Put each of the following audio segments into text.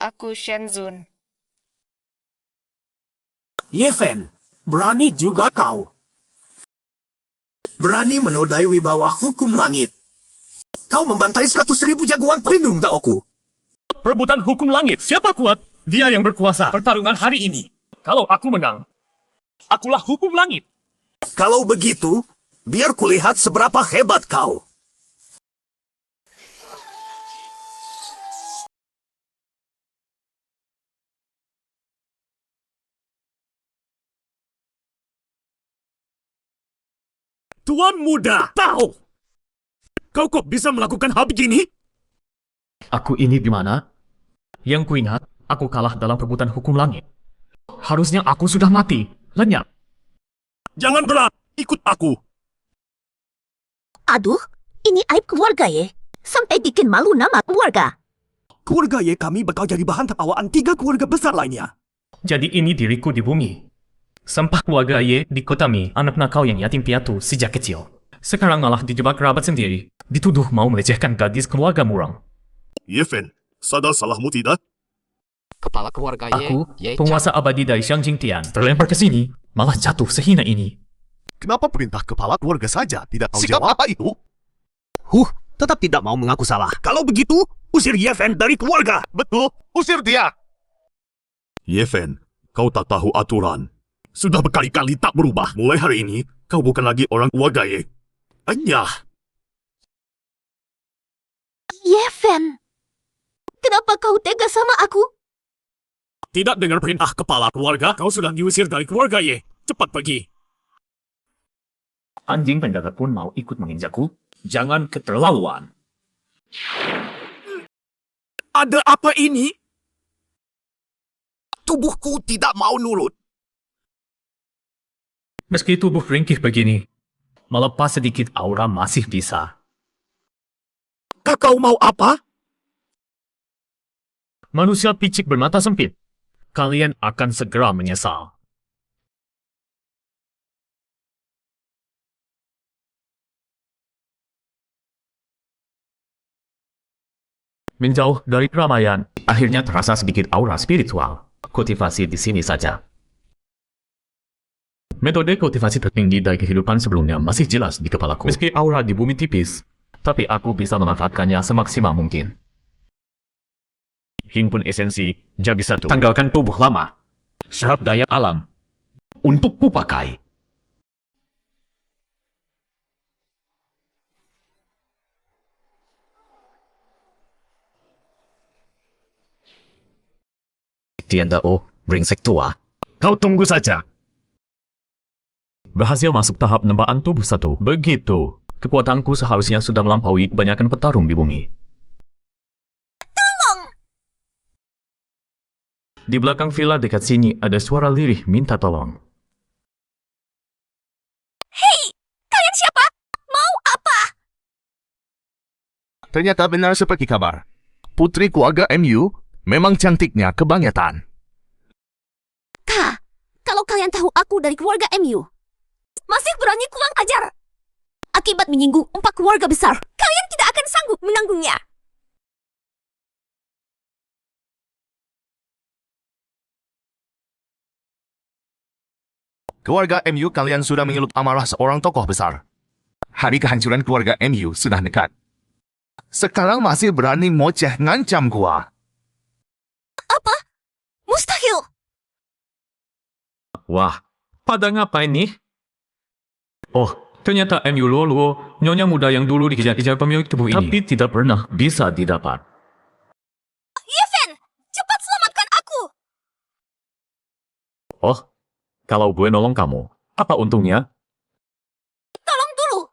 aku Shenzun. Yefen, berani juga kau. Berani menodai wibawa hukum langit. Kau membantai 100.000 jagoan pelindung Daoku. Perebutan hukum langit. Siapa kuat? Dia yang berkuasa. Pertarungan hari ini. Kalau aku menang, akulah hukum langit. Kalau begitu, biar kulihat seberapa hebat kau. Tuan muda, tahu! Kau kok bisa melakukan hal begini? Aku ini di mana? Yang kuingat, aku kalah dalam perebutan hukum langit. Harusnya aku sudah mati, lenyap. Jangan berat, ikut aku. Aduh, ini aib keluarga ya. Sampai bikin malu nama keluarga. Keluarga Ye kami bakal jadi bahan tertawaan 3 keluarga besar lainnya. Jadi ini diriku di bumi. Sampah keluarga Ye di kota Mi, anak nakal yang yatim piatu sejak kecil. Sekarang malah dijebak kerabat sendiri, dituduh mau melecehkan gadis keluarga murang. Yefen, sadar salahmu tidak? Kepala keluarga Aku, Ye penguasa abadi dari Xiang Jingtian, terlempar ke sini, malah jatuh sehina ini. Kenapa perintah kepala keluarga saja tidak tahu Sikap jawab? apa itu? Tetap tidak mau mengaku salah. Kalau begitu, usir Yefen dari keluarga. Betul, usir dia. Yefen, kau tak tahu aturan. Sudah berkali-kali tak berubah. Mulai hari ini, kau bukan lagi orang keluarga Ye. Anyah. Yefen, kenapa kau tega sama aku? Tidak dengar perintah kepala keluarga, kau sudah diusir dari keluarga Ye. Cepat pergi. Anjing penjaga pun mau ikut menginjakku. Jangan keterlaluan. Ada apa ini? Tubuhku tidak mau nurut. Meski tubuh ringkih begini, melepas sedikit aura masih bisa. Kau mau apa? Manusia picik bermata sempit. Kalian akan segera menyesal. Menjauh dari keramaian, akhirnya terasa sedikit aura spiritual. Kultivasi di sini saja. Metode kultivasi tertinggi dari kehidupan sebelumnya masih jelas di kepalaku. Meski aura di bumi tipis, tapi aku bisa memanfaatkannya semaksimal mungkin. Himpun esensi, jadi satu. Tanggalkan tubuh lama. Serap daya alam. Untuk kupakai. Tianda brengsek tua. Kau tunggu saja. Berhasil masuk tahap nembaan tubuh satu. Begitu. Kekuatanku seharusnya sudah melampaui kebanyakan petarung di bumi. Tolong! Di belakang villa dekat sini ada suara lirih minta tolong. Hei, kalian siapa? Mau apa? Ternyata benar seperti kabar. Putri keluarga MU memang cantiknya kebangetan. Kalau kalian tahu aku dari keluarga MU, masih berani kurang ajar. Akibat menyinggung 4 keluarga besar, kalian tidak akan sanggup menanggungnya. Keluarga MU kalian sudah mengelut amarah seorang tokoh besar. Hari kehancuran keluarga MU sudah dekat. Sekarang masih berani moceh ngancam gua. Apa? Mustahil. Wah, pada ngapain nih? Oh, ternyata MU Luo, nyonya muda yang dulu dikejar-kejar pemilik tubuh ini. Tapi tidak pernah bisa didapat. Yefen, cepat selamatkan aku. Oh, kalau gue nolong kamu, apa untungnya? Tolong dulu.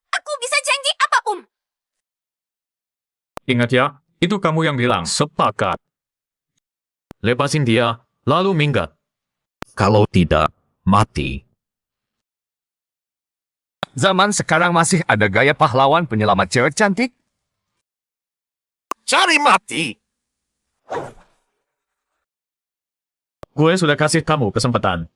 Aku bisa janji apapun. Ingat ya, itu kamu yang bilang. Sepakat. Lepasin dia, lalu minggat. Kalau tidak, mati. Zaman sekarang masih ada gaya pahlawan penyelamat cewek cantik? Cari mati! Gue sudah kasih kamu kesempatan.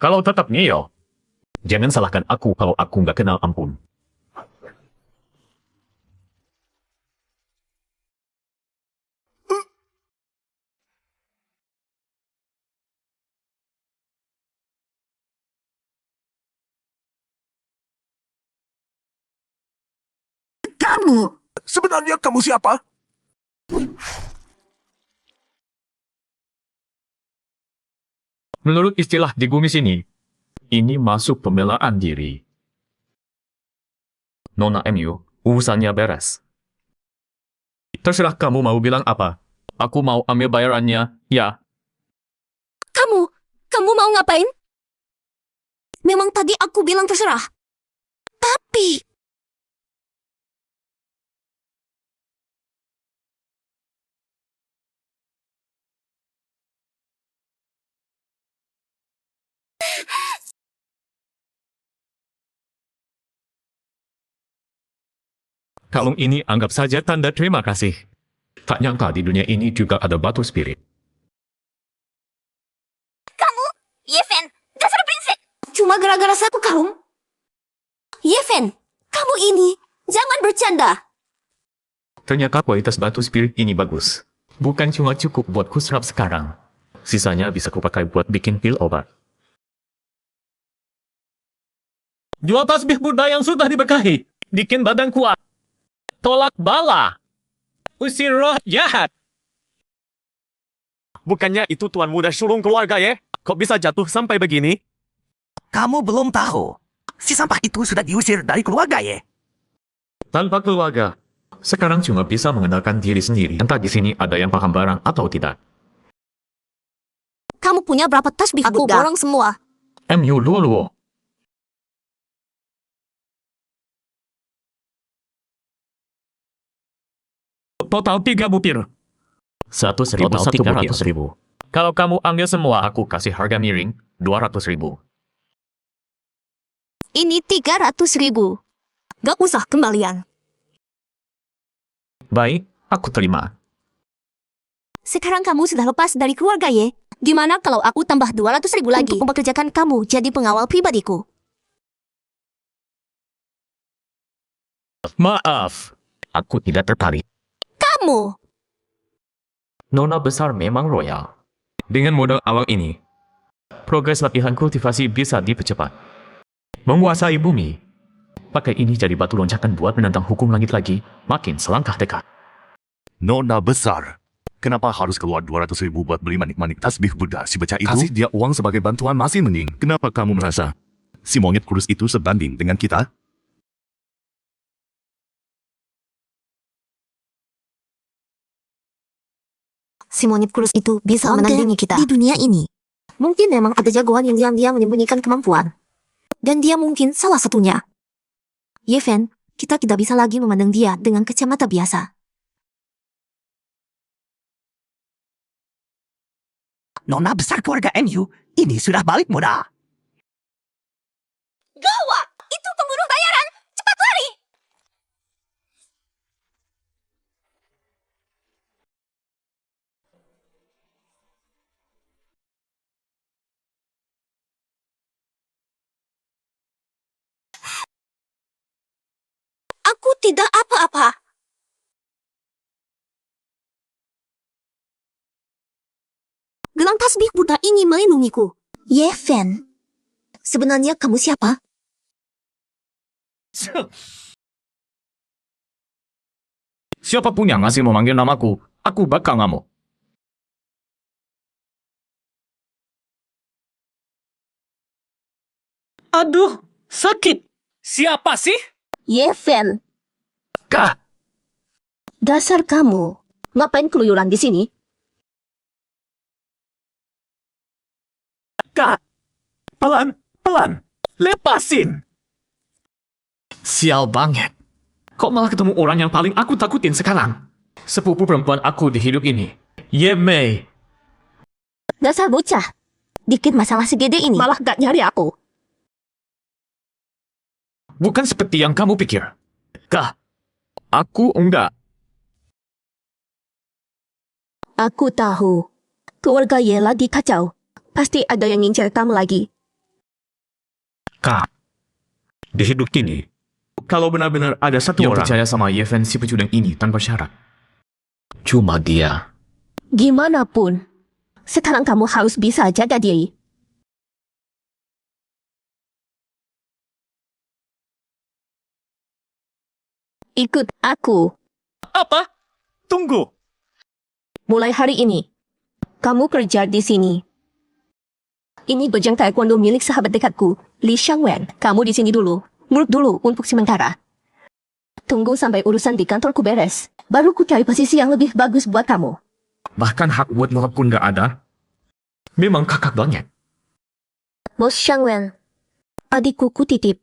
Kalau tetap ngeyel, Jangan salahkan aku kalau aku nggak kenal ampun. Kamu! Sebenarnya kamu siapa? Menurut istilah di bumi sini, ini masuk pembelaan diri. Nona MU, urusannya beres. Terserah kamu mau bilang apa. Aku mau ambil bayarannya, ya. Kamu mau ngapain? Memang tadi aku bilang terserah. Tapi... Kalung ini anggap saja tanda terima kasih. Tak nyangka di dunia ini juga ada batu spirit. Yeven, dasar brengsek! Cuma gara-gara satu kalung? Yeven, kamu ini jangan bercanda. Ternyata kualitas batu spirit ini bagus. Bukan cuma cukup buat kuserap sekarang. Sisanya bisa kupakai buat bikin pil obat. Jual tasbih Buddha yang sudah diberkahi. Bikin badan kuat. Tolak bala. Usir roh jahat. Bukannya itu tuan muda sulung keluarga ya? Kok bisa jatuh sampai begini? Kamu belum tahu. Si sampah itu sudah diusir dari keluarga ya. Tanpa keluarga, sekarang cuma bisa mengandalkan diri sendiri. Entah di sini ada yang paham barang atau tidak. Kamu punya berapa tasbih Buddha? Aku borong semua. MU dulu. Total 3 butir. 100.000, Total 300.000. Kalau kamu ambil semua, aku kasih harga miring 200.000. Ini 300.000. Gak usah kembalian. Baik, aku terima. Sekarang kamu sudah lepas dari keluarga ya. Gimana kalau aku tambah 200.000 lagi untuk mempekerjakan kamu jadi pengawal pribadiku? Maaf, Aku tidak tertarik. Kamu! Nona besar memang royal. Dengan modal awal ini, progres latihan kultivasi bisa dipercepat. Menguasai bumi. Pakai ini jadi batu loncatan buat menantang hukum langit lagi, makin selangkah dekat. Nona besar. Kenapa harus keluar 200.000 buat beli manik-manik tasbih Buddha si bocah itu? Kasih dia uang sebagai bantuan masih mending. Kenapa kamu merasa si monyet kurus itu sebanding dengan kita? Si monyet kurus itu bisa menandingi kita di dunia ini. Mungkin memang ada jagoan yang diam-diam menyembunyikan kemampuan. Dan dia mungkin salah satunya. Yeven, kita tidak bisa lagi memandang dia dengan kacamata biasa. Nona besar keluarga MU, ini sudah balik modal. Gawat! Itu pembunuh bayaran! Cepat lari! Aku tidak apa-apa. Gelang tasbih Buddha ini melindungiku. Yeven, sebenarnya kamu siapa? Siapapun yang masih memanggil namaku, aku bakal ngamuk. Aduh, sakit. Siapa sih? Yeven. Kah? Dasar kamu. Ngapain keluyuran di sini? Kak, pelan. Lepasin. Sial banget. Kok malah ketemu orang yang paling aku takutin sekarang? Sepupu perempuan aku di hidup ini. Ye Mei. Dasar bocah. Dikit masalah segede ini. Malah gak nyari aku. Bukan seperti yang kamu pikir. Kah? Aku enggak. Aku tahu. Keluarga Ye lagi kacau. Pasti ada yang ngincar kamu lagi. Kak, Di hidup kini, kalau benar-benar ada satu yang percaya sama Yeven si pecundang ini tanpa syarat, cuma dia. Gimana pun, sekarang kamu harus bisa jaga diri. Ikut aku. Apa? Tunggu. Mulai hari ini, kamu kerja di sini. Ini bejang taekwondo milik sahabat dekatku, Li Xiangwen. Kamu di sini dulu. Nurut dulu untuk sementara. Tunggu sampai urusan di kantorku beres. Baru ku cari posisi yang lebih bagus buat kamu. Bahkan hak buat nolak pun gak ada. Memang kakak banget. Bos Xiangwen, adikku ku titip.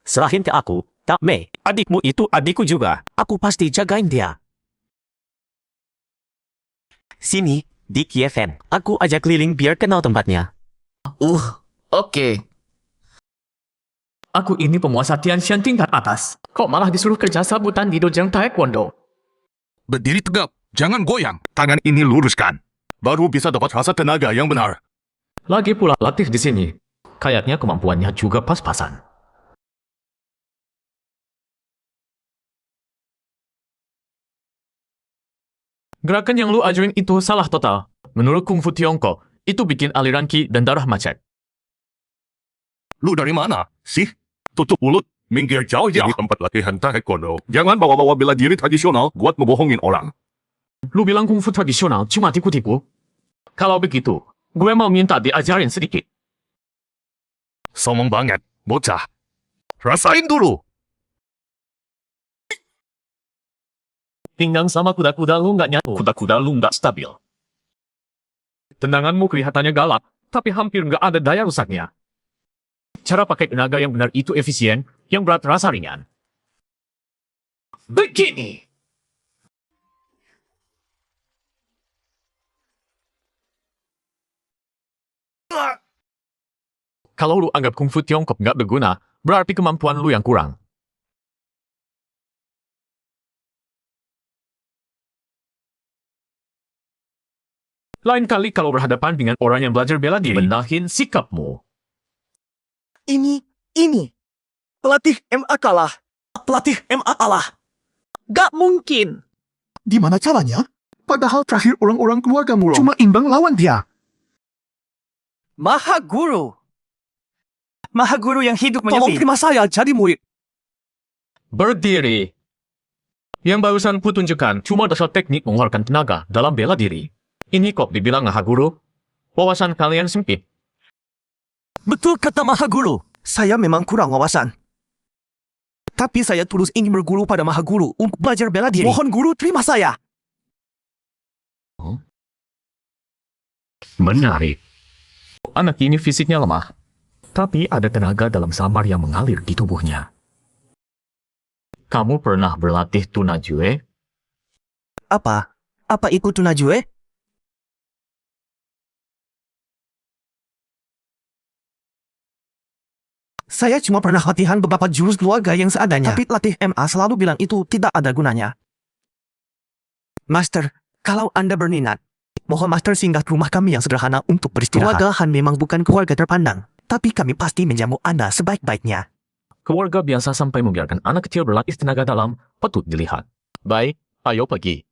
Serahin ke aku. Tak, Mei. Adikmu itu adikku juga. Aku pasti jagain dia. Sini, di Kieven. Aku ajak keliling biar kenal tempatnya. Oke. Aku ini penguasa Tianshan tingkat atas. Kok malah disuruh kerja sabutan di dojang taekwondo? Berdiri tegap, jangan goyang. Tangan ini luruskan. Baru bisa dapat rasa tenaga yang benar. Lagi pula latih di sini. Kayaknya kemampuannya juga pas-pasan. Gerakan yang lu ajuin itu salah total. Menurut Kung Fu Tiongkok, itu bikin aliran ki dan darah macet. Lu dari mana? Sih? Tutup mulut. Minggir jauh ya. Ini tempat latihan taekwondo. Jangan bawa-bawa bela diri tradisional buat ngebohongin orang. Lu bilang Kung Fu tradisional cuma tipu-tipu? Kalau begitu, gue mau minta diajarin sedikit. Sombong banget, bocah. Rasain dulu. Pinggang sama kuda-kuda lu nggak nyatu. Kuda-kuda lu nggak stabil. Tendanganmu kelihatannya galak, tapi hampir nggak ada daya rusaknya. Cara pakai tenaga yang benar itu efisien, yang berat rasa ringan. Begini. Kalau lu anggap Kung Fu Tiongkok nggak berguna, berarti kemampuan lu yang kurang. Lain kali kalau berhadapan dengan orang yang belajar bela diri, benahin sikapmu. Ini. Pelatih MA kalah. Pelatih MA kalah. Gak mungkin. Di mana caranya? Padahal terakhir orang-orang keluargamu cuma imbang lawan dia. Maha Guru yang hidup menyepi. Tolong terima saya jadi murid. Berdiri. Yang barusan ku tunjukkan cuma dasar teknik mengeluarkan tenaga dalam bela diri. Ini kok dibilang Maha Guru? Wawasan kalian sempit. Betul kata Maha Guru. Saya memang kurang wawasan. Tapi saya tulus ingin berguru pada Maha Guru untuk belajar bela diri. Mohon Guru terima saya. Menarik. Anak ini fisiknya lemah, tapi ada tenaga dalam samar yang mengalir di tubuhnya. Kamu pernah berlatih tunajue? Apa? Apa itu tunajue? Saya cuma pernah latihan beberapa jurus keluarga yang seadanya. Tapi latih MA selalu bilang itu tidak ada gunanya. Master, kalau Anda berminat, mohon Master singgah ke rumah kami yang sederhana untuk beristirahat. Keluarga Han memang bukan keluarga terpandang, tapi kami pasti menjamu Anda sebaik-baiknya. Keluarga biasa sampai membiarkan anak kecil berlatih tenaga dalam, patut dilihat. Baik, ayo pergi.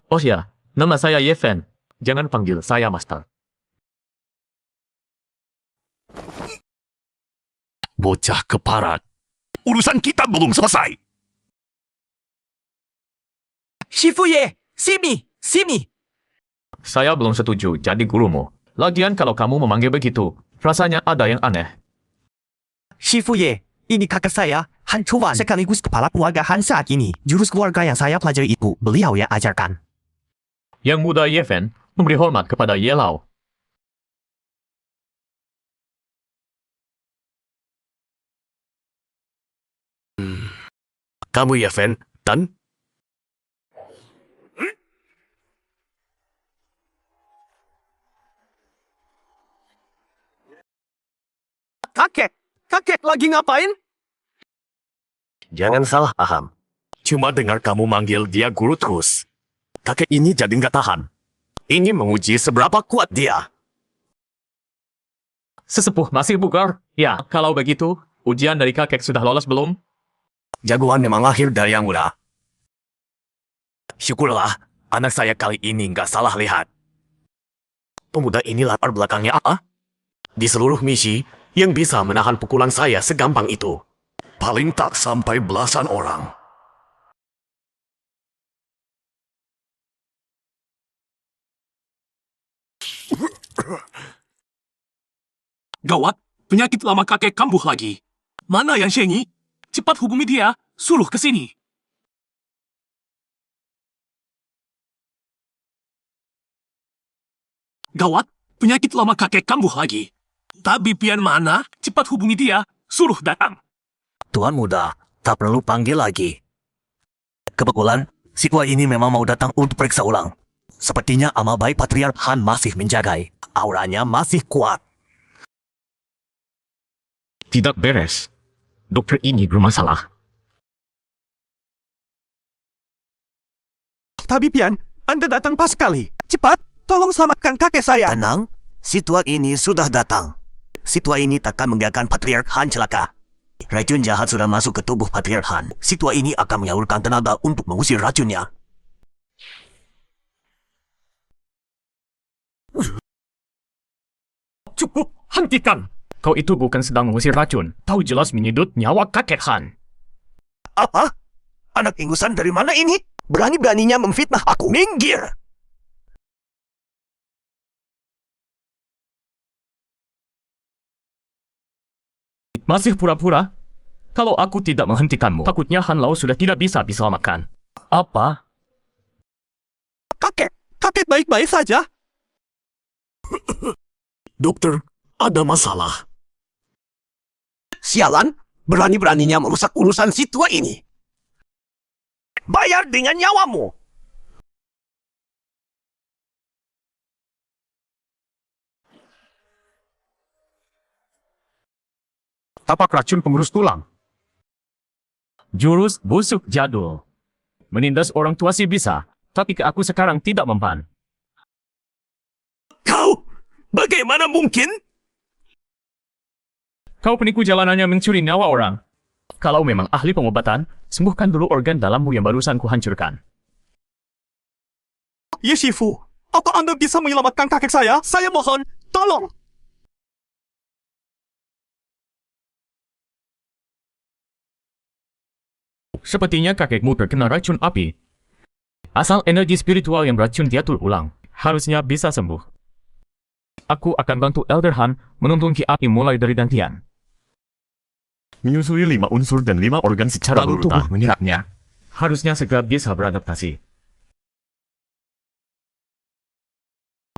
Oh ya, nama saya Yeven. Jangan panggil saya Master. Bocah keparat. Urusan kita belum selesai. Shifuye, sini. Saya belum setuju jadi gurumu. Lagian kalau kamu memanggil begitu, rasanya ada yang aneh. Shifuye, ini kakak saya, Han Chuan, sekaligus kepala keluarga Han saat ini. Jurus keluarga yang saya pelajari itu, beliau yang ajarkan. Yang muda Yeven memberi hormat kepada Yelau. Kamu Yeven, dan Kakek lagi ngapain? jangan salah paham. Cuma dengar kamu manggil dia guru terus. Kakek ini jadi nggak tahan. Ingin menguji seberapa kuat dia. Sesepuh masih bugar? Ya, kalau begitu, Ujian dari kakek sudah lolos belum? Jagoan memang lahir dari yang muda. Syukurlah, anak saya kali ini nggak salah lihat. Pemuda ini latar belakangnya apa? Di seluruh misi, yang bisa menahan pukulan saya segampang itu. Paling tak sampai belasan orang. Gawat, penyakit lama kakek kambuh lagi. Mana yang Shenyi? Cepat hubungi dia, suruh ke sini. Gawat, penyakit lama kakek kambuh lagi. Tapi pian mana? Cepat hubungi dia, suruh datang. Tuan muda, tak perlu panggil lagi. Kebetulan, siswa ini memang mau datang untuk periksa ulang. Sepertinya amal baik Patriark Han masih menjagai. Auranya masih kuat. Tidak beres. Dokter ini bermasalah. Tapi Pian, Anda datang pas sekali. Cepat, tolong selamatkan kakek saya. Tenang, situat ini sudah datang. Situat ini takkan membiarkan Patriark Han celaka. Racun jahat sudah masuk ke tubuh Patriark Han. Situat ini akan menyalurkan tenaga untuk mengusir racunnya. Cukup, hentikan! Kau itu bukan sedang mengusir racun. Kau jelas menyedot nyawa kakek Han. Apa? Anak ingusan dari mana ini? Berani-beraninya memfitnah aku. Minggir! Masih pura-pura? Kalau aku tidak menghentikanmu, takutnya Han Lao sudah tidak bisa diselamatkan. Apa? Kakek baik-baik saja. Dokter, ada masalah. Sialan, berani-beraninya merusak urusan situa ini. Bayar dengan nyawamu. Tapak racun pengurus tulang. Jurus busuk jadul. Menindas orang tua sih bisa, tapi ke aku sekarang tidak mempan. Kau, bagaimana mungkin? Kau penipu jalanannya mencuri nyawa orang. Kalau memang ahli pengobatan, sembuhkan dulu organ dalammu yang barusan kuhancurkan. Yeshifu, apa Anda bisa menyelamatkan kakek saya? Saya mohon, tolong. Sepertinya kakekmu terkena racun api. Asal energi spiritual yang beracun diatur ulang, harusnya bisa sembuh. Aku akan bantu Elder Han menuntun ki api mulai dari dantian. Menyusui 5 unsur dan 5 organ secara Lalu tubuh berurutan. menyerapnya. Harusnya segera bisa beradaptasi.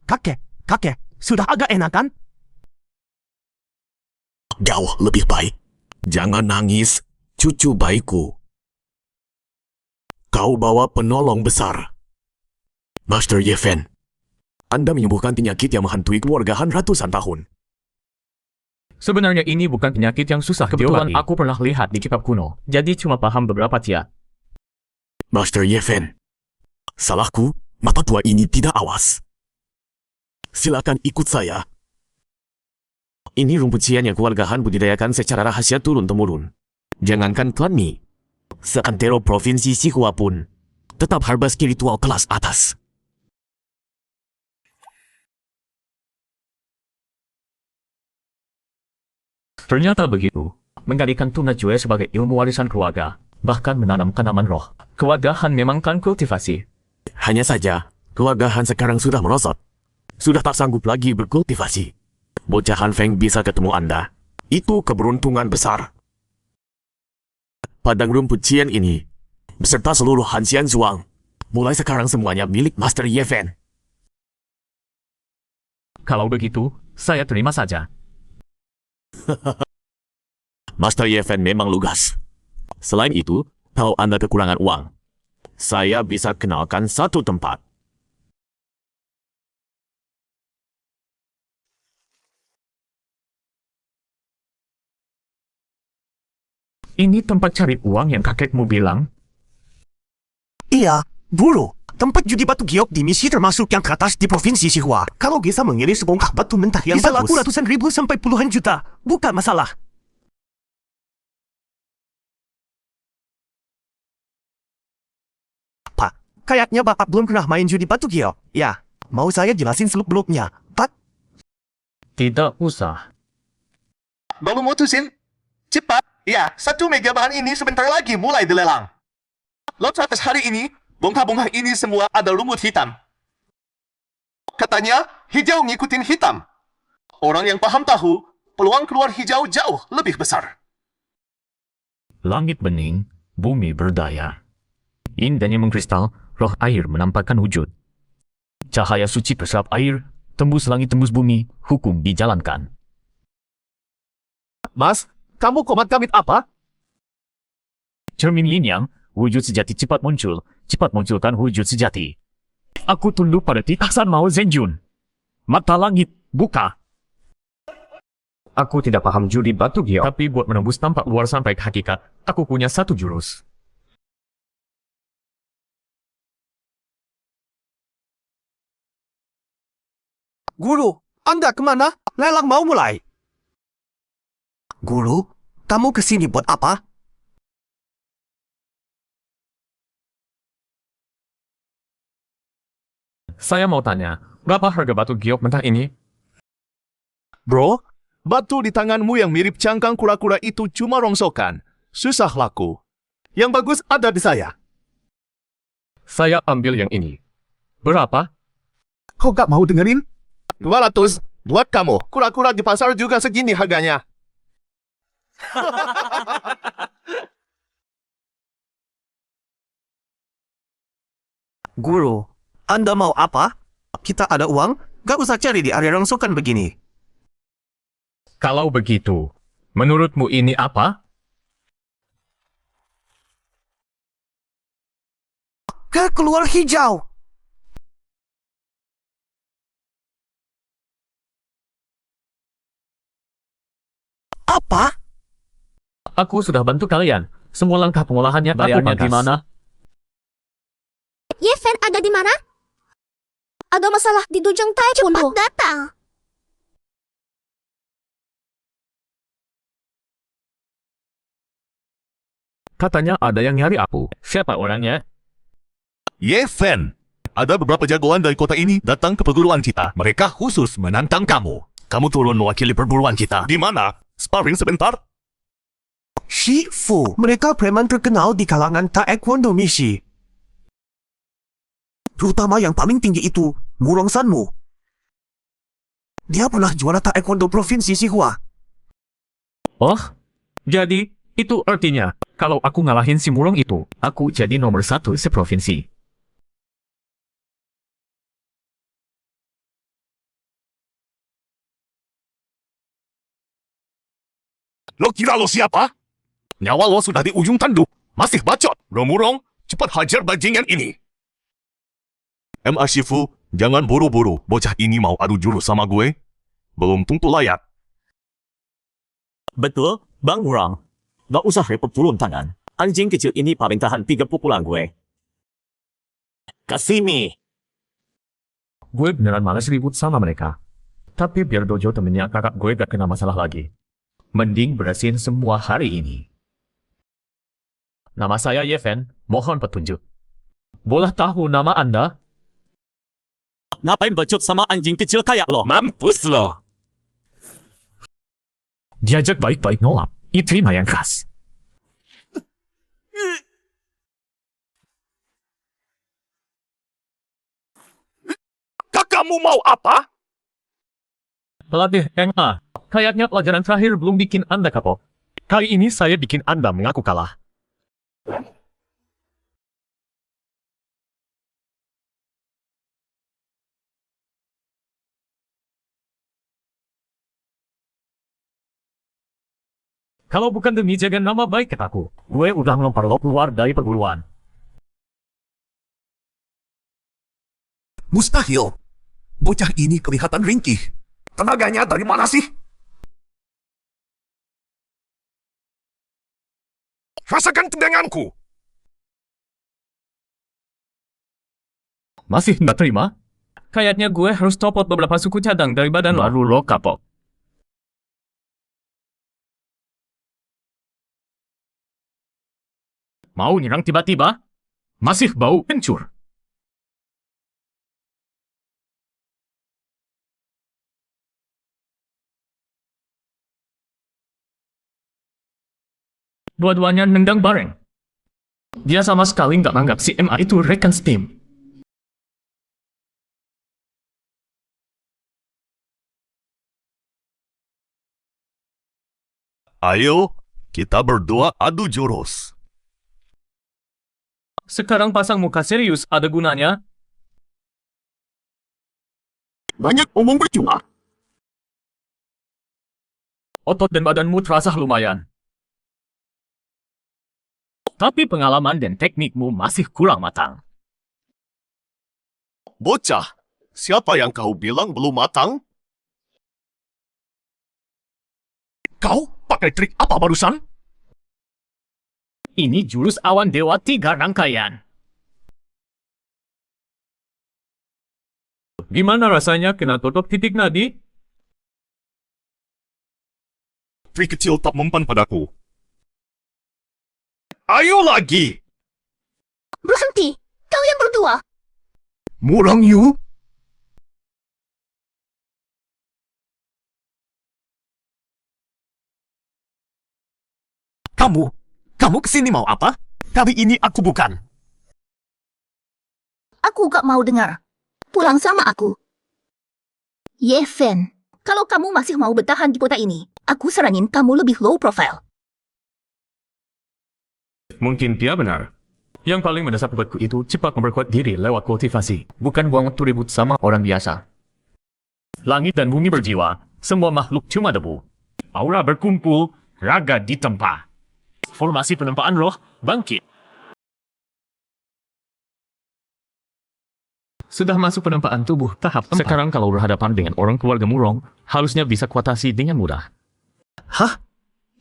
Kakek, sudah agak enakan? Jauh lebih baik. Jangan nangis, cucu baikku. Kau bawa penolong besar. Master Yefen, Anda menyembuhkan penyakit yang menghantui keluarga Han ratusan tahun. Sebenarnya ini bukan penyakit yang susah kebetulan aku pernah lihat di kitab kuno, jadi cuma paham beberapa tiat. Master Yefen, salahku, mata tua ini tidak awas. Silakan ikut saya. Ini rumput sian yang keluarga Han budidayakan secara rahasia turun-temurun. Jangankan Tuan Mi, seantero provinsi Sihua pun tetap harba spiritual kelas atas. Ternyata begitu. Menggalikan tuna Jue sebagai ilmu warisan keluarga, bahkan menanam tanaman roh. Keluarga Han memang kan kultivasi. Hanya saja, keluarga Han sekarang sudah merosot. Sudah tak sanggup lagi berkultivasi. Bocah Han Feng bisa ketemu Anda. Itu keberuntungan besar. Padang rumput Cian ini, beserta seluruh Han Xian Zuang, mulai sekarang semuanya milik Master Yefen. Kalau begitu, saya terima saja. Master Yefen memang lugas. Selain itu, kalau Anda kekurangan uang, saya bisa kenalkan satu tempat. Ini tempat cari uang yang kakekmu bilang? Iya, dulu. Tempat judi batu giok di misi termasuk yang teratas di Provinsi Sihua. Kalau bisa mengirim sebongkah batu mentah yang bisa laku ratusan ribu sampai puluhan juta. Bukan masalah. Kayaknya Bapak belum pernah main judi batu giok. Ya, mau saya jelasin seluk-beluknya, Pak? Tidak usah. Baru mutusin? Cepat. Ya, 1 mega bahan ini sebentar lagi mulai dilelang. Lot atas hari ini, bongkah-bongkah ini semua ada lumut hitam. Katanya, hijau ngikutin hitam. Orang yang paham tahu, peluang keluar hijau jauh lebih besar. Langit bening, bumi berdaya. Indahnya mengkristal, roh air menampakkan wujud. Cahaya suci terserap air, tembus langit tembus bumi, hukum dijalankan. Mas, kamu komat kamit apa? Cermin yin yang, wujud sejati cepat munculkan wujud sejati. Aku tunduk pada titasan Mao Zedong. Mata langit, buka. Aku tidak paham judi batu giok, tapi buat menembus tampak luar sampai ke hakikat, aku punya 1 jurus. Guru, Anda kemana? Lelang mau mulai. Guru, kamu kesini buat apa? Saya mau tanya, berapa harga batu giok mentah ini? Bro, batu di tanganmu yang mirip cangkang kura-kura itu cuma rongsokan. Susah laku. Yang bagus ada di saya. Saya ambil yang ini. Berapa? Kok gak mau dengerin? 200 buat kamu. Kura-kura di pasar juga segini harganya. Guru, Anda mau apa? Kita ada uang, gak usah cari di area rongsokan begini. Kalau begitu, menurutmu ini apa? Keluar hijau. Apa? Aku sudah bantu kalian. Semua langkah pengolahannya bayarnya di mana? Yefen ada di mana? Ada masalah di Dujang Taekwondo. Cepat datang. Katanya ada yang nyari aku. Siapa orangnya? Yefen. Ada beberapa jagoan dari kota ini datang ke perguruan kita. Mereka khusus menantang kamu. Kamu turun mewakili perguruan kita. Di mana? Sparring sebentar? Shifu, mereka preman terkenal di kalangan Taekwondo misi. Terutama yang paling tinggi itu, Murong Sanmu. Dia pernah juara Taekwondo Provinsi Sihua. Oh, jadi itu artinya kalau aku ngalahin si Murong itu, aku jadi nomor 1 seprovinsi. Lo kira lo siapa? Nyawa lo sudah di ujung tanduk. Masih bacot. Romurong, cepat hajar bajingan ini. M.A. Shifu, jangan buru-buru. Bocah ini mau adu jurus sama gue. Belum tentu layak. Betul, Bang Murong. Gak usah repot turun tangan. Anjing kecil ini paling tahan 3 pukulan gue. Kasimi. Gue beneran males ribut sama mereka. Tapi biar dojo temennya kakak gue gak kena masalah lagi. Mending bersihin semua hari ini. Nama saya Yefen, mohon petunjuk. Boleh tahu nama Anda? Ngapain bacot sama anjing kecil kayak lo? Mampus lo. Diajak baik-baik nolak. Diterima yang keras. Kakakmu mau apa? Pelatih NA, kayaknya pelajaran terakhir belum bikin Anda kapok. Kali ini saya bikin Anda mengaku kalah. Kalau bukan demi jaga nama baik kataku, gue udah ngelempar lo keluar dari perguruan. Mustahil. Bocah ini kelihatan ringkih. Tenaganya dari mana sih? Rasakan tendanganku. Masih nggak terima? Kayaknya gue harus copot beberapa suku cadang dari badan lo. Baru lo kapok. Mau nyerang tiba-tiba? Masih bau kencur. Dua-duanya nendang bareng. Dia sama sekali nggak menganggap si MA itu rekan setim. Ayo, kita berdua adu jurus. Sekarang pasang muka serius ada gunanya. Banyak omong percuma. Otot dan badanmu terasa lumayan. Tapi pengalaman dan teknikmu masih kurang matang. Bocah, siapa yang kau bilang belum matang? Kau pakai trik apa barusan? Ini jurus awan dewa 3 rangkaian. Gimana rasanya kena tutup titik nadi? Trik kecil tak mempan padaku. Ayo lagi! Berhenti! Kalian berdua! Murang Yu? Kamu kesini mau apa? Kali ini aku bukan. Aku gak mau dengar. Pulang sama aku. Yefen, kalau kamu masih mau bertahan di kota ini, aku saranin kamu lebih low profile. Mungkin dia benar. Yang paling mendasar buatku itu cepat memperkuat diri lewat kultivasi, bukan buang waktu ribut sama orang biasa. Langit dan bumi berjiwa, semua makhluk cuma debu. Aura berkumpul, raga ditempa. Formasi penempaan roh bangkit. Sudah masuk penempaan tubuh tahap 4. Sekarang kalau berhadapan dengan orang keluarga murong, harusnya bisa kuatasi dengan mudah. Hah?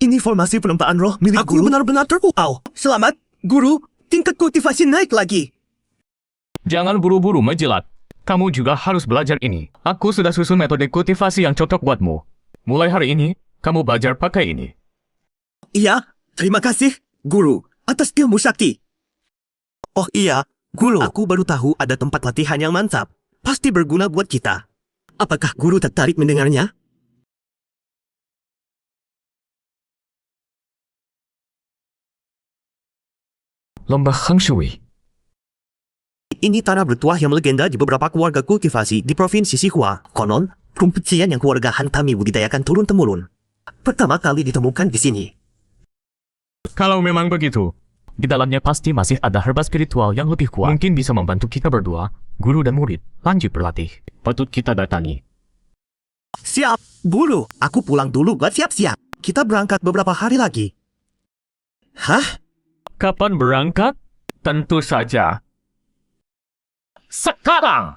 Ini formasi penempaan roh milik guru? Aku benar-benar terpukau. Selamat, guru. Tingkat kultivasi naik lagi. Jangan buru-buru menjilat. Kamu juga harus belajar ini. Aku sudah susun metode kultivasi yang cocok buatmu. Mulai hari ini, kamu belajar pakai ini. Iya, terima kasih, guru, atas ilmu sakti. Oh iya, guru, aku baru tahu ada tempat latihan yang mantap. Pasti berguna buat kita. Apakah guru tertarik mendengarnya? Lomba Hang Shui. Ini tanah bertuah yang melegenda di beberapa keluarga kultivasi di Provinsi Sihua. Konon, rumput yang keluarga Hantami budidayakan turun-temurun. Pertama kali ditemukan di sini. Kalau memang begitu, di dalamnya pasti masih ada herba spiritual yang lebih kuat. Mungkin bisa membantu kita berdua, guru dan murid, lanjut berlatih. Patut kita datangi. Siap, guru. Aku pulang dulu buat siap-siap. Kita berangkat beberapa hari lagi. Hah? Kapan berangkat? Tentu saja. Sekarang!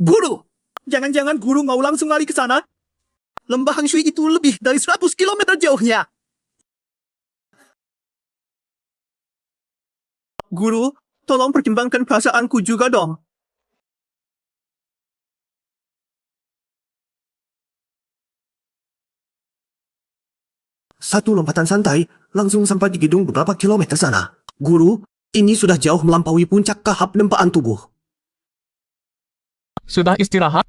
Guru! Jangan-jangan guru mau langsung lari ke sana? Lembah Hang Shui itu lebih dari 100 km jauhnya. Guru, tolong pertimbangkan perasaanku juga dong. Satu lompatan santai, langsung sampai di gedung beberapa kilometer sana. Guru, ini sudah jauh melampaui puncak tahap penempaan tubuh. Sudah istirahat?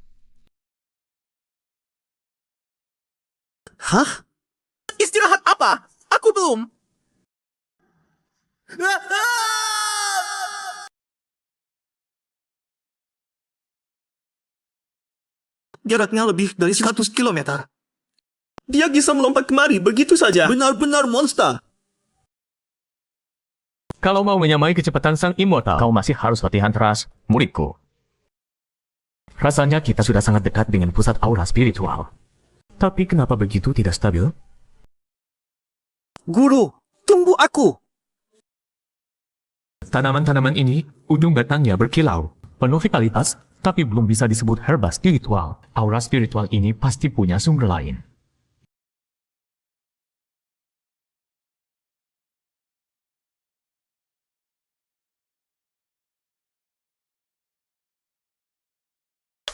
Hah? Istirahat apa? Aku belum. Jaraknya lebih dari 100 km. Dia bisa melompat kemari begitu saja. Benar-benar monster. Kalau mau menyamai kecepatan sang immortal, kau masih harus latihan keras, muridku. Rasanya kita sudah sangat dekat dengan pusat aura spiritual. Tapi kenapa begitu tidak stabil? Guru, tunggu aku. Tanaman-tanaman ini, ujung batangnya berkilau, penuh vitalitas, tapi belum bisa disebut herba spiritual. Aura spiritual ini pasti punya sumber lain.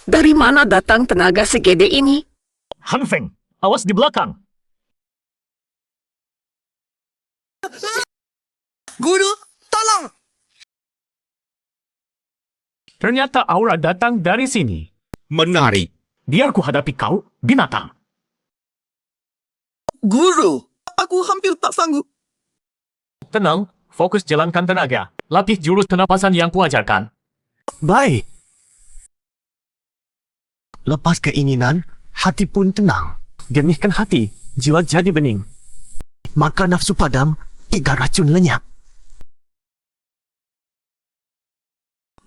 Dari mana datang tenaga segede ini? Han Feng, awas di belakang! Guru, tolong. Ternyata aura datang dari sini. Menarik. Biar ku hadapi kau, binatang. Guru, aku hampir tak sanggup. Tenang, fokus jalankan tenaga. Latih jurus penapasan yang kuajarkan. Baik. Lepas keinginan, hati pun tenang. Gernihkan hati, jiwa jadi bening. Maka nafsu padam, 3 racun lenyap.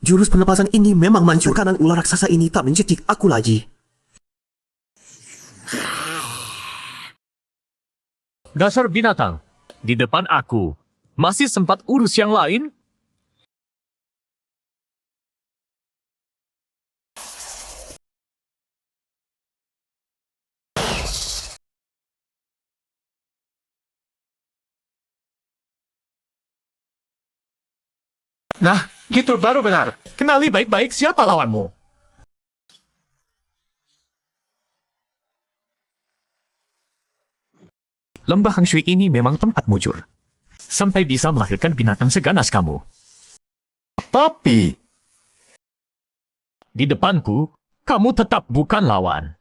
Jurus penapasan ini memang manjur. Tekanan ular raksasa ini tak mencekik aku lagi. Dasar binatang, di depan aku. Masih sempat urus yang lain? Nah, gitu baru benar. Kenali baik-baik siapa lawanmu. Lembah Hang Shui ini memang tempat mujur. Sampai bisa melahirkan binatang seganas kamu. Tapi, di depanku, kamu tetap bukan lawan.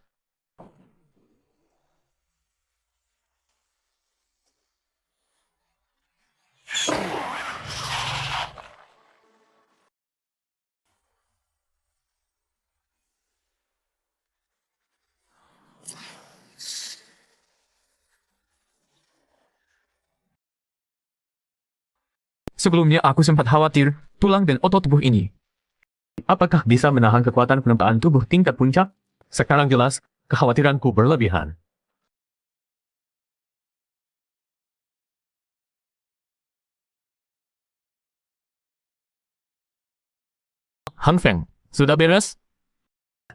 Sebelumnya aku sempat khawatir tulang dan otot tubuh ini. Apakah bisa menahan kekuatan penempaan tubuh tingkat puncak? Sekarang jelas, kekhawatiranku berlebihan. Han Feng, sudah beres?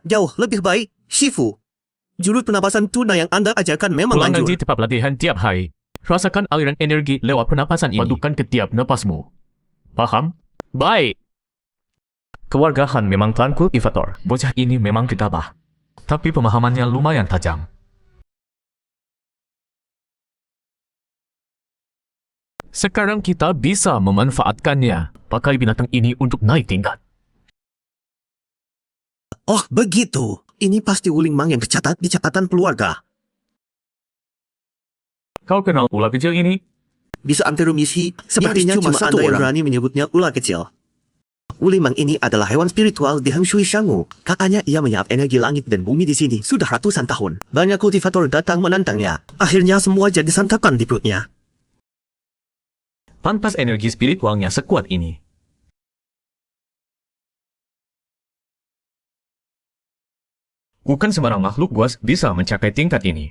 Jauh lebih baik, Shifu. Jurus penapasan tuna yang Anda ajarkan memang Pulang manjur. nanti tempat latihan tiap hari. Rasakan aliran energi lewat penapasan ini. Padukan ke tiap napasmu. Paham? Baik. Keluarga Han memang klan kultivator. Bocah ini memang gegabah. Tapi pemahamannya lumayan tajam. Sekarang kita bisa memanfaatkannya. Pakai binatang ini untuk naik tingkat. Oh, begitu. Ini pasti Wuling Mang yang tercatat di catatan keluarga. Kau kenal ular kecil ini? Bisa antero misi, sepertinya cuma Anda yang berani menyebutnya ular kecil. Wuling Mang ini adalah hewan spiritual di Hang Shui Shangu. Katanya ia menyerap energi langit dan bumi di sini sudah ratusan tahun. Banyak kultivator datang menantangnya. Akhirnya semua jadi santapan di perutnya. Pantas energi spiritualnya sekuat ini. Bukan sembarang makhluk buas bisa mencapai tingkat ini.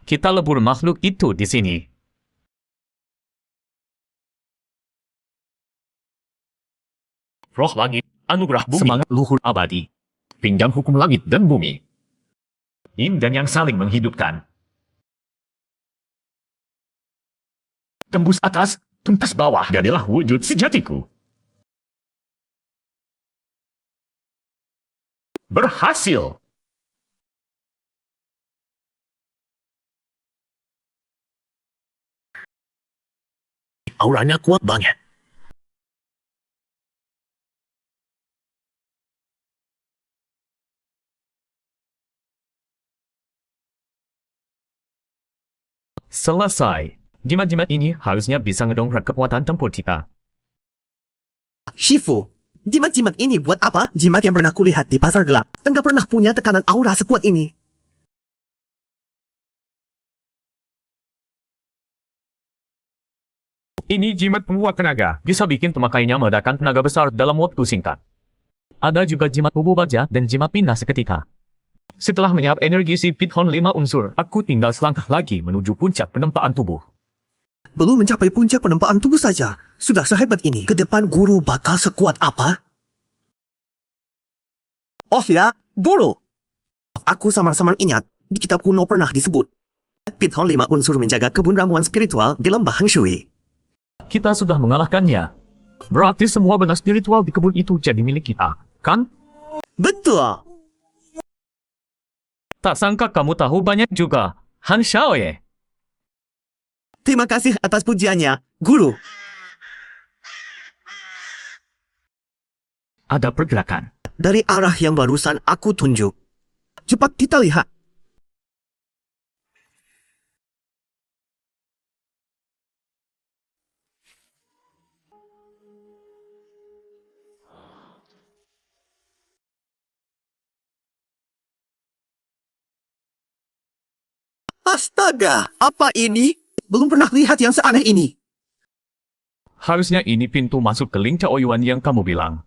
Kita lebur makhluk itu di sini. Roh langit, anugerah bumi, semangat luhur abadi, pinggang hukum langit dan bumi. Yin dan yang saling menghidupkan. Tembus atas, tuntas bawah, jadilah wujud sejatiku. Berhasil! Auranya kuat banget. Selesai. Jimat-jimat ini harusnya bisa ngedongkrak kekuatan tempur kita. Shifu, jimat-jimat ini buat apa? Jimat yang pernah kulihat di pasar gelap. Enggak pernah punya tekanan aura sekuat ini. Ini jimat penguat tenaga, bisa bikin pemakainya meledakkan tenaga besar dalam waktu singkat. Ada juga jimat tubuh baja dan jimat pindah seketika. Setelah menyerap energi si Pithon 5 unsur, aku tinggal selangkah lagi menuju puncak penempaan tubuh. Belum mencapai puncak penempaan tubuh saja. Sudah sehebat ini. Ke depan guru bakal sekuat apa? Oh ya, guru. Aku samar-samar ingat, di kitab kuno pernah disebut. Pithon 5 unsur menjaga kebun ramuan spiritual di lembah Hang Shui. Kita sudah mengalahkannya. Berarti semua benda spiritual di kebun itu jadi milik kita, kan? Betul. Tak sangka kamu tahu banyak juga, Han Xiaoye. Terima kasih atas pujiannya, guru. ada pergerakan. Dari arah yang barusan aku tunjuk. Cepat kita lihat. Astaga, apa ini? Belum pernah lihat yang seaneh ini. Harusnya ini pintu masuk ke Ling Chaoyuan yang kamu bilang.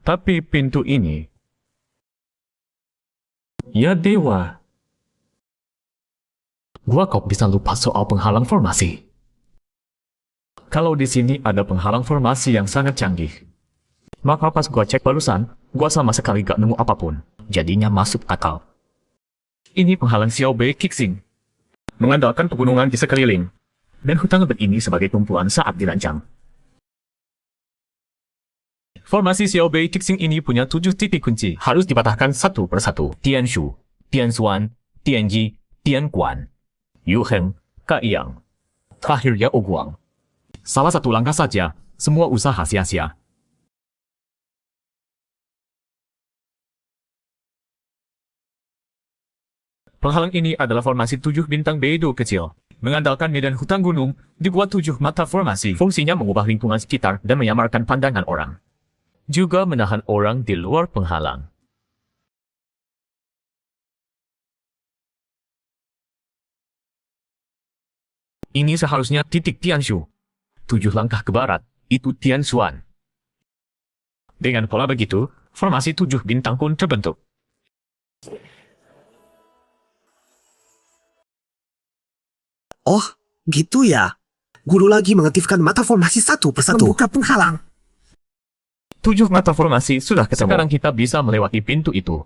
Tapi pintu ini... Ya dewa. Gua kok bisa lupa soal penghalang formasi. Kalau di sini ada penghalang formasi yang sangat canggih. Maka pas gua cek barusan, gua sama sekali gak nemu apapun. Jadinya masuk akal. Ini penghalang Xiao Bei Kixing. Mengandalkan pegunungan di sekeliling. Dan hutan lebat ini sebagai tumpuan saat dirancang. Formasi Xiao Bei Kixing ini punya 7 titik kunci. Harus dipatahkan satu persatu. Tianshu, Tianxuan, Tianji, Tianquan, Yuheng, Kaiyang. Terakhir ya Oguang. Salah satu langkah saja, semua usaha sia-sia. Penghalang ini adalah formasi 7 bintang Beidou kecil. Mengandalkan medan hutan gunung, dibuat 7 mata formasi. Fungsinya mengubah lingkungan sekitar dan menyamarkan pandangan orang. Juga menahan orang di luar penghalang. Ini seharusnya titik Tianshu. 7 langkah ke barat, itu Tianxuan. Dengan pola begitu, formasi 7 bintang pun terbentuk. Oh, gitu ya. Guru lagi mengaktifkan mata formasi satu persatu. Membuka penghalang. 7 mata formasi sudah ketemu. Sekarang kita bisa melewati pintu itu.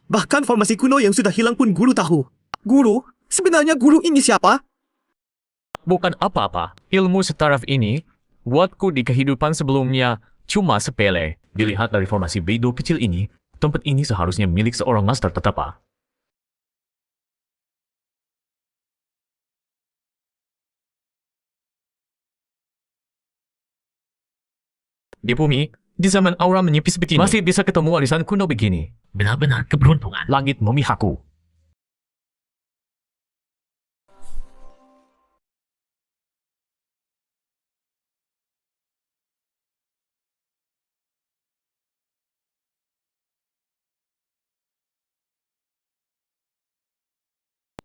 Bahkan formasi kuno yang sudah hilang pun guru tahu. Guru, sebenarnya guru ini siapa? Bukan apa-apa. Ilmu setaraf ini, buatku di kehidupan sebelumnya, cuma sepele. Dilihat dari formasi Beidou kecil ini, tempat ini seharusnya milik seorang master tetapa. Di bumi, di zaman aura menipis begini, masih bisa ketemu warisan kuno begini. Benar-benar keberuntungan. Langit memihakku.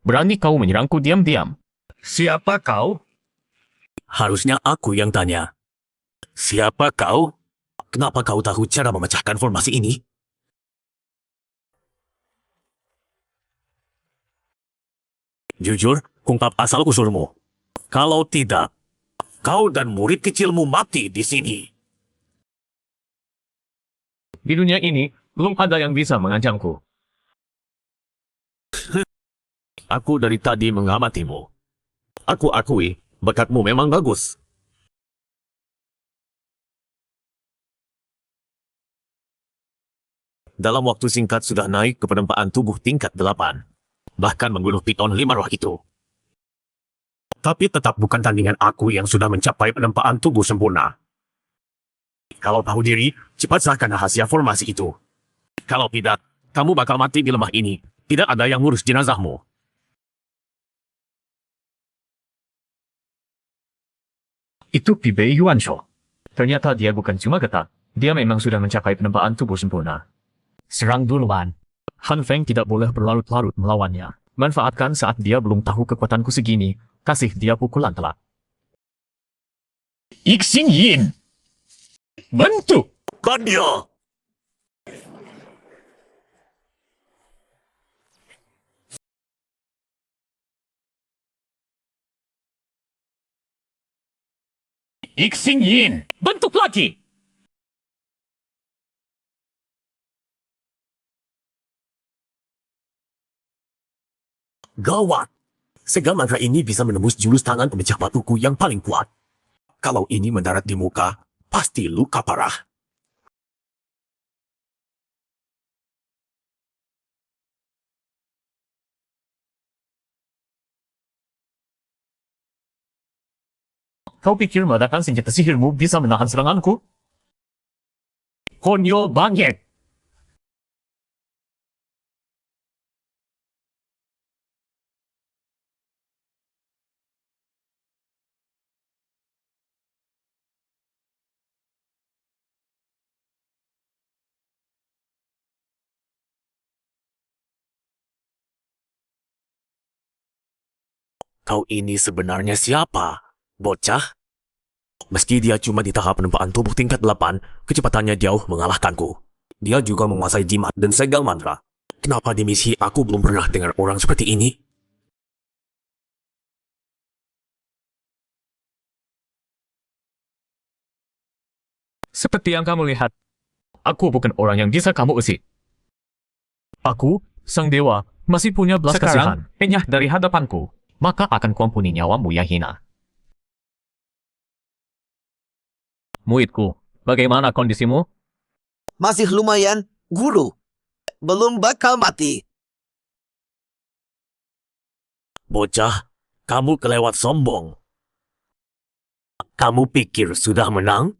Berani kau menyerangku diam-diam? Siapa kau? Harusnya aku yang tanya. Siapa kau? Kenapa kau tahu cara memecahkan formasi ini? Jujur, ungkap asal-usulmu. Kalau tidak, kau dan murid kecilmu mati di sini. Di dunia ini, belum ada yang bisa mengancamku. Aku dari tadi mengamatimu. Aku akui, bakatmu memang bagus. Dalam waktu singkat sudah naik ke penempaan tubuh tingkat 8. Bahkan membunuh piton 5 roh itu. Tapi tetap bukan tandingan aku yang sudah mencapai penempaan tubuh sempurna. Kalau tahu diri, cepat serahkan rahasia formasi itu. Kalau tidak, kamu bakal mati di lembah ini. Tidak ada yang ngurus jenazahmu. Itu Pibei Yuansho. Ternyata dia bukan cuma getak, dia memang sudah mencapai penempaan tubuh sempurna. Serang duluan. Han Feng tidak boleh berlarut-larut melawannya. Manfaatkan saat dia belum tahu kekuatanku segini, kasih dia pukulan telak. Ixing Yin! Bantu! Kan dia! Ixing Yin! Bentuk lagi! Gawat! Segala mantra ini bisa menembus jurus tangan pemecah batuku yang paling kuat. Kalau ini mendarat di muka, pasti luka parah. Kau pikir meledakan senjata sihirmu bisa menahan seranganku? Konyol banget. Kau ini sebenarnya siapa? Bocah? Meski dia cuma di tahap penempaan tubuh tingkat 8, kecepatannya jauh mengalahkanku. Dia juga menguasai jimat dan segel mantra. Kenapa di misi aku belum pernah dengar orang seperti ini? Seperti yang kamu lihat, aku bukan orang yang bisa kamu usik. Aku, sang dewa, masih punya belas kasihan. Enyah dari hadapanku, maka akan kuampuni nyawamu yang hina. Muidku, bagaimana kondisimu? Masih lumayan, guru. Belum bakal mati. Bocah, kamu kelewat sombong. Kamu pikir sudah menang?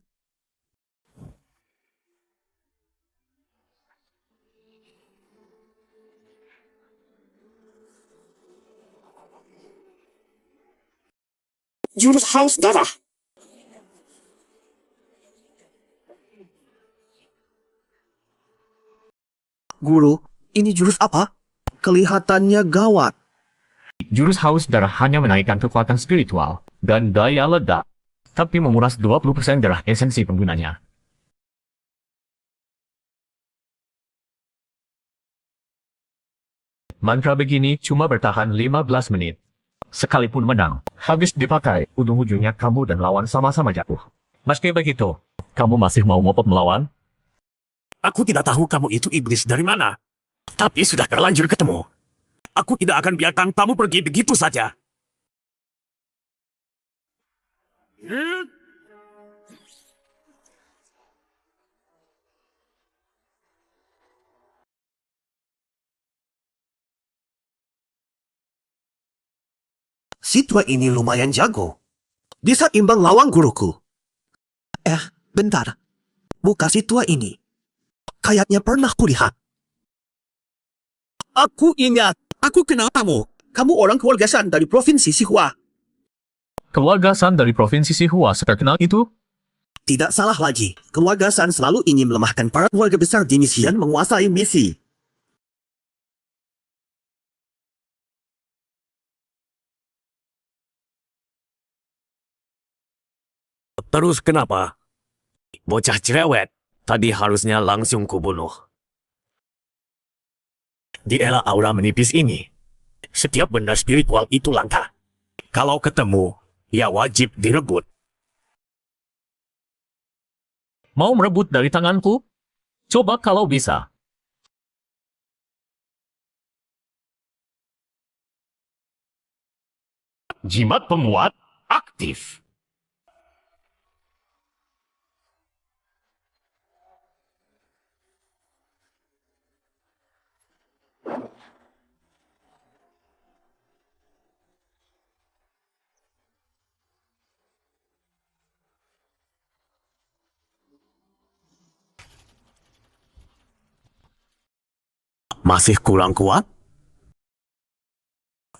Jurus haus darah. Guru, ini jurus apa? Kelihatannya gawat. Jurus haus darah hanya menaikkan kekuatan spiritual dan daya ledak, tapi menguras 20% darah esensi penggunanya. Mantra begini cuma bertahan 15 menit. Sekalipun menang, habis dipakai, ujung-ujungnya kamu dan lawan sama-sama jatuh. Meski begitu, kamu masih mau ngotot melawan? Aku tidak tahu kamu itu iblis dari mana. Tapi sudah terlanjur ketemu. Aku tidak akan biarkan kamu pergi begitu saja. Si tua ini lumayan jago. Bisa imbang lawan guruku. Bentar. Buka si tua ini. Kayaknya pernah kulihat. Aku ingat. Aku kenal kamu. Kamu orang keluarga San dari Provinsi Sihua. Keluarga San dari Provinsi Sihua terkenal itu? Tidak salah lagi. Keluarga San selalu ingin melemahkan para keluarga besar di misi dan menguasai misi. Terus kenapa? Bocah cerewet, tadi harusnya langsung kubunuh. Di era aura menipis ini, setiap benda spiritual itu langka. Kalau ketemu, ya wajib direbut. Mau merebut dari tanganku? Coba kalau bisa. Jimat penguat aktif. Masih kurang kuat?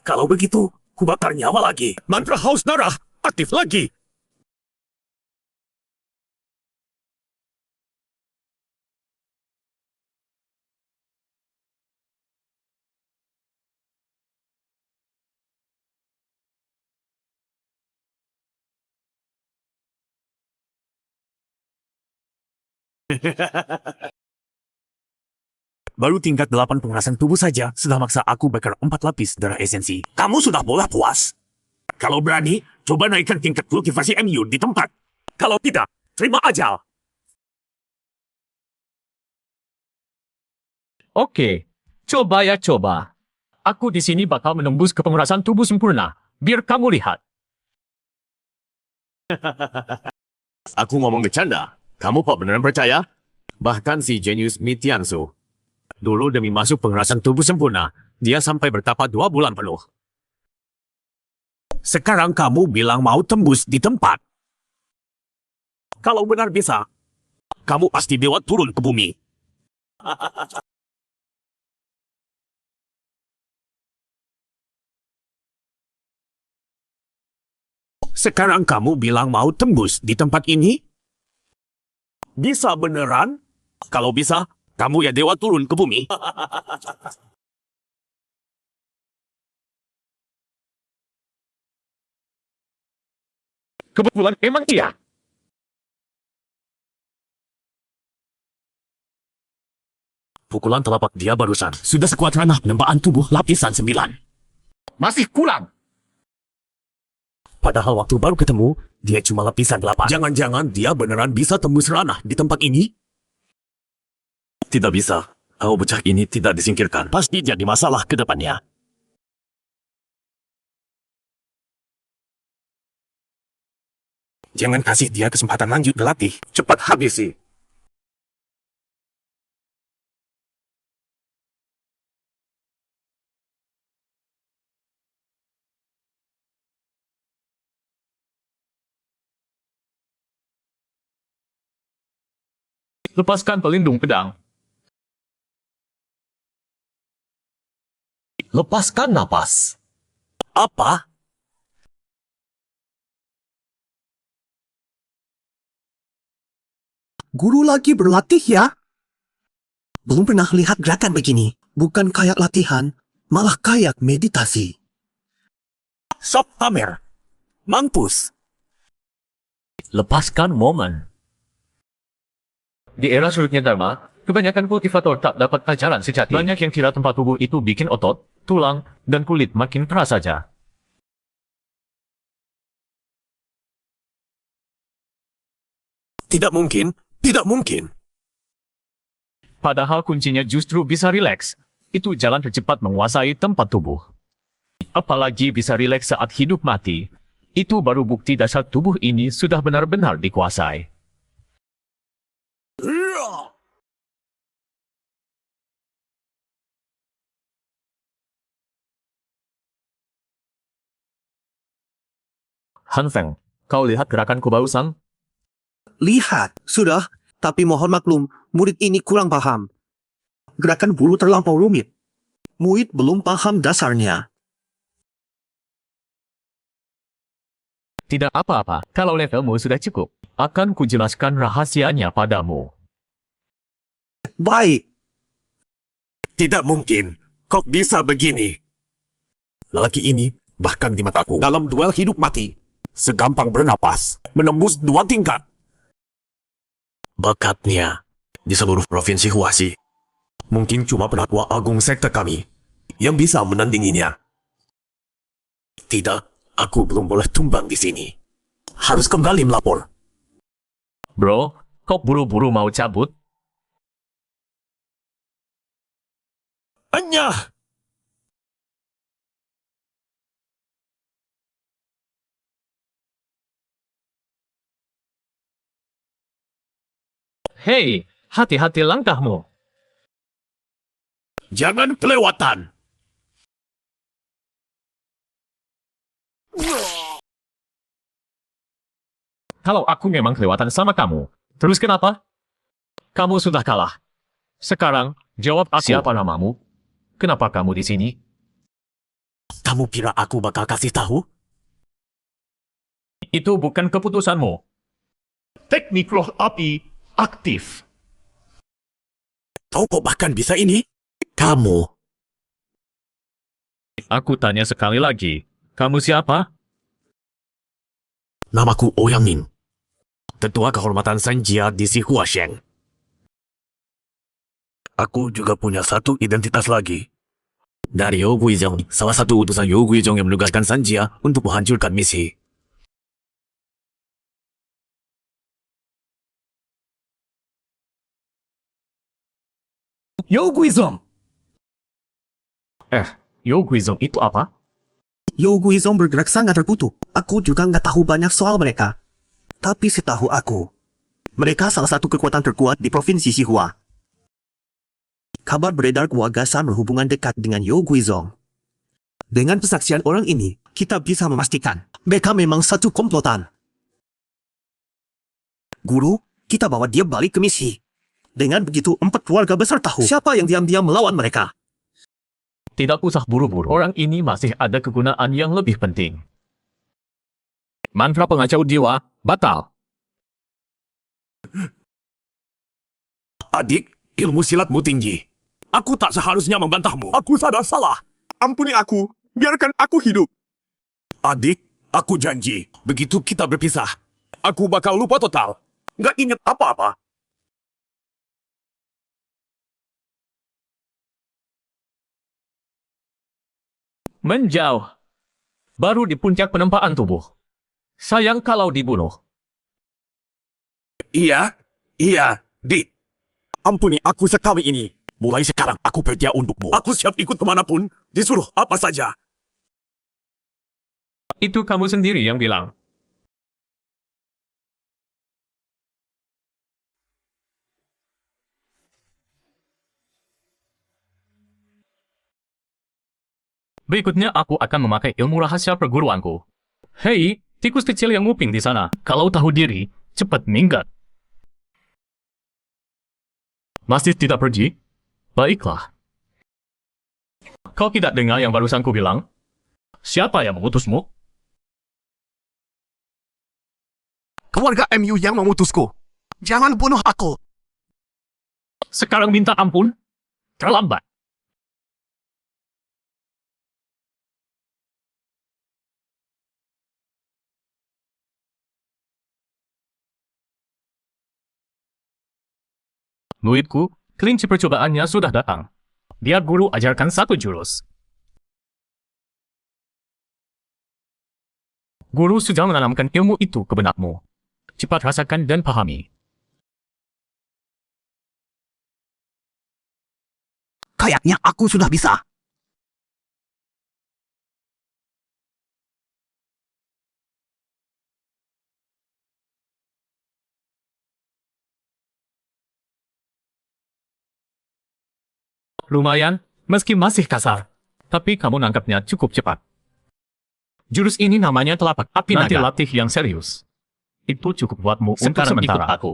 Kalau begitu, kubakar nyawa lagi. Mantra haus darah, aktif lagi. Baru tingkat 8 pengerasan tubuh saja sudah maksa aku bakar 4 lapis darah esensi. Kamu sudah boleh puas. Kalau berani, coba naikkan tingkat kultivasi MU di tempat. Kalau tidak, terima aja. Oke, coba ya coba. Aku di sini bakal menembus kepengerasan tubuh sempurna. Biar kamu lihat. Aku ngomong bercanda. Kamu kok beneran percaya? Bahkan si Genius Mitiansu. Dulu demi masuk pengerasan tubuh sempurna, dia sampai bertapa 2 bulan penuh. Sekarang kamu bilang mau tembus di tempat. Kalau benar bisa, Kamu pasti dewa turun ke bumi. Sekarang kamu bilang mau tembus di tempat ini? Bisa beneran? Kalau bisa, kamu ya dewa turun ke bumi. Kebetulan emang iya. Pukulan telapak dia barusan sudah sekuat ranah penembaan tubuh lapisan 9. Masih kurang. Padahal waktu baru ketemu, dia cuma lapisan 8. Jangan-jangan dia beneran bisa tembus ranah di tempat ini? Tidak bisa. Kau bocah ini tidak disingkirkan. Pasti jadi masalah ke depannya. Jangan kasih dia kesempatan lanjut berlatih. Cepat habisi. Lepaskan pelindung pedang. Lepaskan napas. Apa? Guru lagi berlatih ya? Belum pernah lihat gerakan begini. Bukan kayak latihan, malah kayak meditasi. Sop pamer. Mampus. Lepaskan momen. Di era sulitnya Dharma, kebanyakan kultivator tak dapat ajaran sejati. Banyak yang kira tempat tubuh itu bikin otot, tulang, dan kulit makin keras saja. Tidak mungkin. Tidak mungkin. Padahal kuncinya justru bisa rileks. Itu jalan tercepat menguasai tempat tubuh. Apalagi bisa rileks saat hidup mati. Itu baru bukti dasar tubuh ini sudah benar-benar dikuasai. Han Feng, kau lihat gerakanku barusan? Lihat, sudah. Tapi mohon maklum, murid ini kurang paham. Gerakan bulu terlampau rumit. Murid belum paham dasarnya. Tidak apa-apa, kalau levelmu sudah cukup, akan kujelaskan rahasianya padamu. Baik. Tidak mungkin. Kok bisa begini? Lelaki ini, bahkan di mataku, dalam duel hidup mati, segampang bernapas, menembus 2 tingkat. Bakatnya di seluruh provinsi Huasi, mungkin cuma penatua agung sekte kami yang bisa menandinginya. Tidak, aku belum boleh tumbang di sini. Harus kembali melapor. Bro, kau buru-buru mau cabut? Anya! Hei, hati-hati langkahmu. Jangan kelewatan. Kalau aku memang kelewatan sama kamu, terus kenapa? Kamu sudah kalah. Sekarang, jawab aku. Siapa namamu? Kenapa kamu di sini? Kamu kira aku bakal kasih tahu? Itu bukan keputusanmu. Teknik roh api aktif. Kau kok bahkan bisa ini? Kamu. Aku tanya sekali lagi. Kamu siapa? Namaku Ouyang Ning. Tetua Kehormatan Sanjia di Si Huasheng. Aku juga punya satu identitas lagi. Dari You Guizhong, salah satu utusan You Guizhong yang menugaskan Sanjia untuk menghancurkan misi. Yo Guizhong. Yo Guizhong itu apa? Yo Guizhong bergerak sangat terkutuk. Aku juga nggak tahu banyak soal mereka. Tapi setahu aku, mereka salah satu kekuatan terkuat di Provinsi Xihua. Kabar beredar keluarga San berhubungan dekat dengan Yo Guizhong. Dengan kesaksian orang ini, kita bisa memastikan mereka memang satu komplotan. Guru, kita bawa dia balik ke misi. Dengan begitu, 4 keluarga besar tahu siapa yang diam-diam melawan mereka. Tidak usah buru-buru. Orang ini masih ada kegunaan yang lebih penting. Mantra pengacau jiwa, batal. Adik, ilmu silatmu tinggi. Aku tak seharusnya membantahmu. Aku sadar salah. Ampuni aku. Biarkan aku hidup. Adik, aku janji. Begitu kita berpisah, aku bakal lupa total. Nggak ingat apa-apa. Menjauh. Baru di puncak penempaan tubuh. Sayang kalau dibunuh. Iya, Dik. Ampuni aku sekali ini. Mulai sekarang aku percaya untukmu. Aku siap ikut kemanapun, disuruh apa saja. Itu kamu sendiri yang bilang. Berikutnya aku akan memakai ilmu rahasia perguruanku. Hei, tikus kecil yang nguping di sana. Kalau tahu diri, cepat minggat. Masih tidak pergi? Baiklah. Kau tidak dengar yang barusan ku bilang? Siapa yang mengutusmu? Keluarga MU yang memutusku. Jangan bunuh aku. Sekarang minta ampun? Terlambat. Muridku, kelinci percobaannya sudah datang. Biar guru ajarkan satu jurus. Guru sudah menanamkan ilmu itu ke benakmu. Cepat rasakan dan pahami. Kayaknya aku sudah bisa. Lumayan, meski masih kasar. Tapi kamu nangkapnya cukup cepat. Jurus ini namanya telapak api naga. Nanti latih yang serius. Itu cukup buatmu untuk sementara. Ikut aku.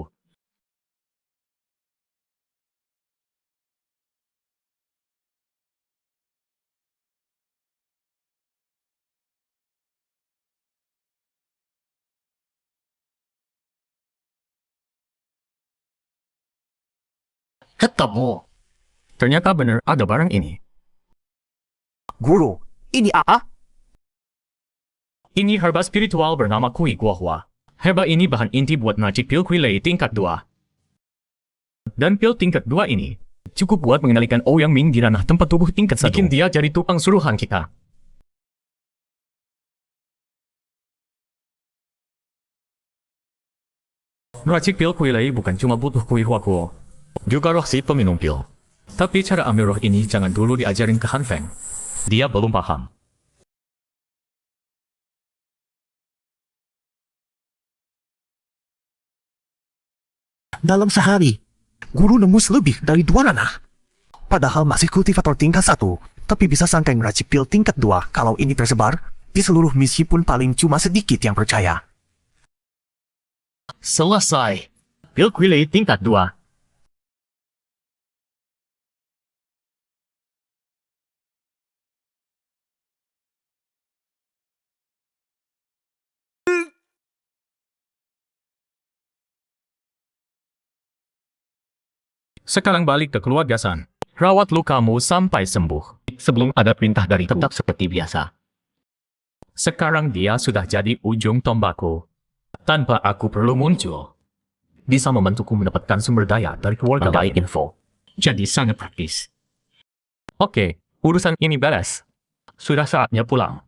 Ketemu. Ternyata benar ada barang ini. Guru, ini apa? Ini herba spiritual bernama Kui Guohua. Herba ini bahan inti buat nacik pil Kui Lei tingkat 2. Dan pil tingkat 2 ini cukup buat mengendalikan Ouyang Ming di ranah tempat tubuh tingkat 1. Bikin dia jadi tukang suruhan kita. Racik pil Kui Lei bukan cuma butuh Kui Hua Kuo, juga roh si peminum pil. Tapi cara ambil roh ini jangan dulu diajarin ke Han Feng. Dia belum paham. Dalam sehari, guru nembus lebih dari 2 ranah. Padahal masih kultivator tingkat 1, tapi bisa sangkai ngeracik pil tingkat 2 kalau ini tersebar di seluruh misi pun paling cuma sedikit yang percaya. Selesai. Pil Kui Lei tingkat 2. Sekarang balik ke keluarga San. Rawat lukamu sampai sembuh. Sebelum ada perintah dari tetap seperti biasa. Sekarang dia sudah jadi ujung tombakku. Tanpa aku perlu muncul. Bisa membantuku mendapatkan sumber daya dari keluarga lain. Info. Jadi sangat praktis. Oke, urusan ini beres. Sudah saatnya pulang.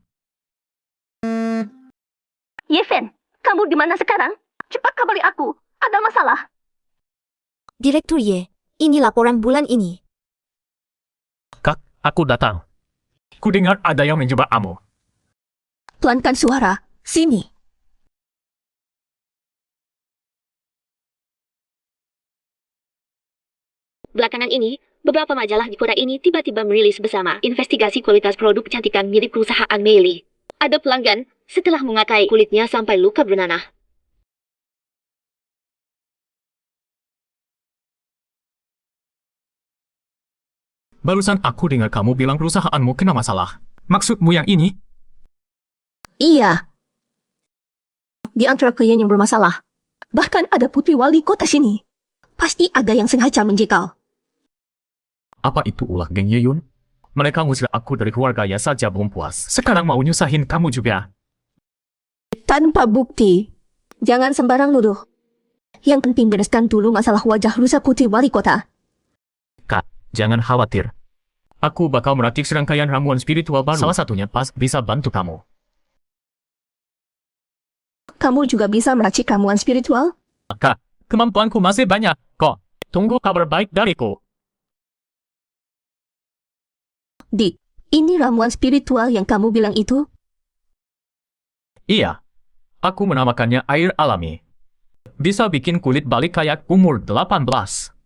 Yefen, kamu di mana sekarang? Cepat kabari aku. Ada masalah. Direktur Ye, ini laporan bulan ini. Kak, aku datang. Ku dengar ada yang menjebak kamu. Pelankan suara. Sini. Belakangan ini, beberapa majalah di kota ini tiba-tiba merilis bersama investigasi kualitas produk kecantikan milik perusahaan Meili. Ada pelanggan setelah mengakai kulitnya sampai luka bernanah. Barusan aku dengar kamu bilang perusahaanmu kena masalah. Maksudmu yang ini? Iya. Di antara klien yang bermasalah, bahkan ada putri wali kota sini. Pasti ada yang sengaja menjegal. Apa itu ulah geng Yeyun? Mereka ngusir aku dari keluarganya saja belum puas. Sekarang mau nyusahin kamu juga. Tanpa bukti. Jangan sembarang nuduh. Yang penting bereskan dulu masalah wajah rusak putri wali kota. Kak, jangan khawatir. Aku bakal meracik serangkaian ramuan spiritual baru. Salah satunya pas bisa bantu kamu. Kamu juga bisa meracik ramuan spiritual? Kak, kemampuanku masih banyak kok. Tunggu kabar baik dariku. Dik, ini ramuan spiritual yang kamu bilang itu? Iya. Aku menamakannya air alami. Bisa bikin kulit balik kayak umur 18.